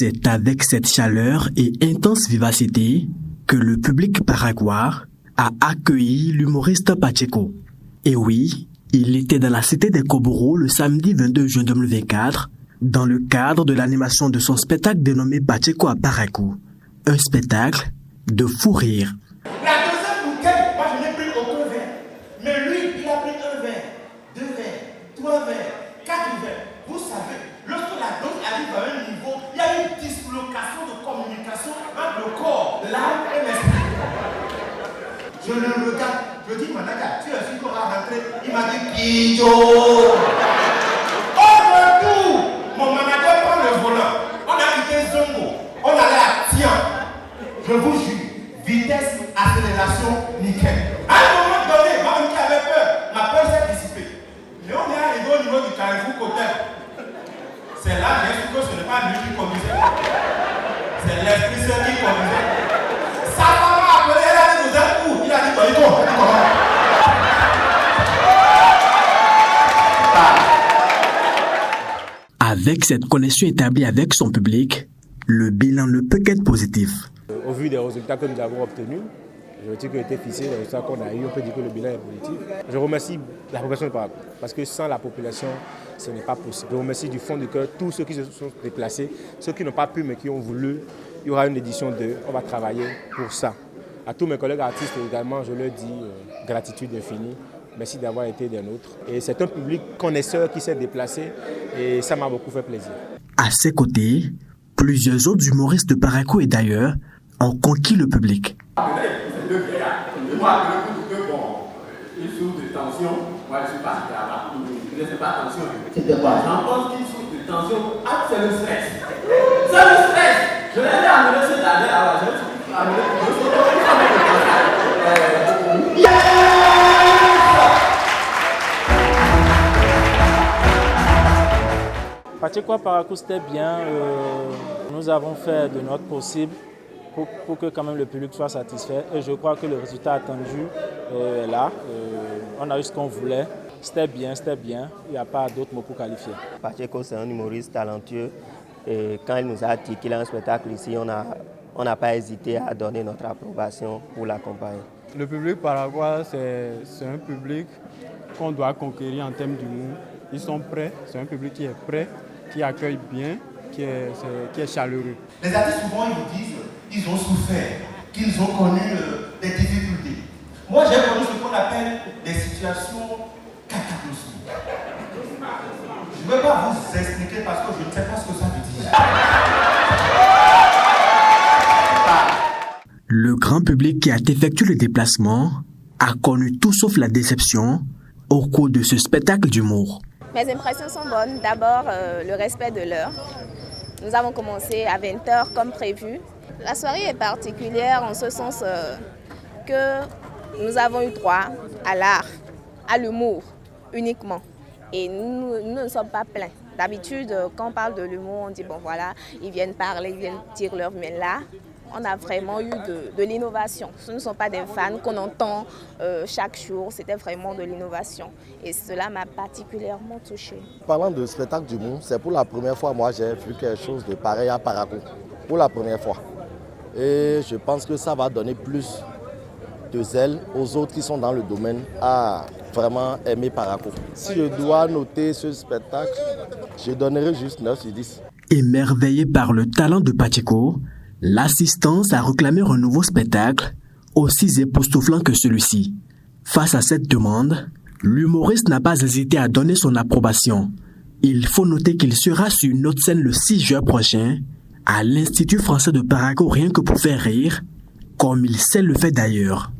C'est avec cette chaleur et intense vivacité que le public paraguayen a accueilli l'humoriste Pacheco. Et oui, il était dans la cité des Koboros le samedi 22 juin 2024 dans le cadre de l'animation de son spectacle dénommé Pacheco à Parakou. Un spectacle de fou rire. La deuxième bouteille, moi je n'ai pris aucun verre. Mais lui, il a pris un verre, 2 verres, 3 verres, 4 verres. Vous savez, lorsque la dose arrive à un niveau, il y a une dislocation de communication entre le corps, l'âme et l'esprit. Je le regarde, je dis, Managa, tu es sûr qu'on va rentrer? Il m'a dit, Kijo. Au retour, mon manager prend le volant. On a quitté Zongo, on allait à Tian. Je vous jure, vitesse, accélération, nickel. À un moment donné, moi-même qui avait peur, ma peur s'est dissipée. Mais on est arrivé au niveau du Carrefour Côté. C'est là, j'ai su que ce n'est pas lui qui conduisait. C'est l'esprit seul qui conduisait. Sa maman a appelé, elle a dit, vous êtes où? Il a dit, Toïko, elle dit comment? Avec cette connexion établie avec son public, le bilan ne peut qu'être positif. Au vu des résultats que nous avons obtenus, je veux dire que était fixé, les résultats qu'on a eu, on peut dire que le bilan est positif. Je remercie la population de Parakou, parce que sans la population, ce n'est pas possible. Je remercie du fond du cœur tous ceux qui se sont déplacés, ceux qui n'ont pas pu mais qui ont voulu. Il y aura une édition 2, on va travailler pour ça. À tous mes collègues artistes également, je leur dis gratitude infinie. Merci d'avoir été des nôtres. Et c'est un public connaisseur qui s'est déplacé et ça m'a beaucoup fait plaisir. À ses côtés, plusieurs autres humoristes de Parakou et d'ailleurs ont conquis le public. Il souffre de tension. Moi, je suis parti là-bas. Je ne sais pas tension. C'était quoi? J'en pense qu'il souffre de tension. Ah, c'est le stress. C'est le stress. Je l'ai amené cette année là-bas. Je l'ai amené pour Pacheco à Parakou, c'était bien. Nous avons fait de notre possible pour que quand même le public soit satisfait. Et je crois que le résultat attendu est là. On a eu ce qu'on voulait. C'était bien, c'était bien. Il n'y a pas d'autres mots pour qualifier. Pacheco, c'est un humoriste talentueux. Et quand il nous a dit qu'il a un spectacle ici, on n'a pas hésité à donner notre approbation pour l'accompagner. Le public paraguayen, c'est un public qu'on doit conquérir en termes d'humour. Ils sont prêts, c'est un public qui est prêt, qui accueille bien, qui est chaleureux. Les artistes souvent ils vous disent qu'ils ont souffert, qu'ils ont connu des difficultés. Moi j'ai connu ce qu'on appelle des situations cataclysmiques. Je ne vais pas vous expliquer parce que je ne sais pas ce que ça veut dire. Le grand public qui a effectué le déplacement a connu tout sauf la déception au cours de ce spectacle d'humour. Mes impressions sont bonnes. D'abord, le respect de l'heure. Nous avons commencé à 20h comme prévu. La soirée est particulière en ce sens que nous avons eu droit à l'art, à l'humour uniquement. Et nous ne sommes pas pleins. D'habitude, quand on parle de l'humour, on dit bon voilà, ils viennent parler, ils viennent dire leur... Mais là, on a vraiment eu de l'innovation. Ce ne sont pas des fans qu'on entend chaque jour, c'était vraiment de l'innovation. Et cela m'a particulièrement touchée. Parlant de spectacle d'humour, c'est pour la première fois, moi j'ai vu quelque chose de pareil à Parakou. Pour la première fois. Et je pense que ça va donner plus de zèle aux autres qui sont dans le domaine à vraiment aimer Parakou. Si je dois noter ce spectacle, je donnerai juste 9 sur 10. Émerveillé par le talent de Pacheco, l'assistance a réclamé un nouveau spectacle, aussi époustouflant que celui-ci. Face à cette demande, l'humoriste n'a pas hésité à donner son approbation. Il faut noter qu'il sera sur une autre scène le 6 juin prochain, à l'Institut français de Parakou rien que pour faire rire, comme il sait le faire d'ailleurs.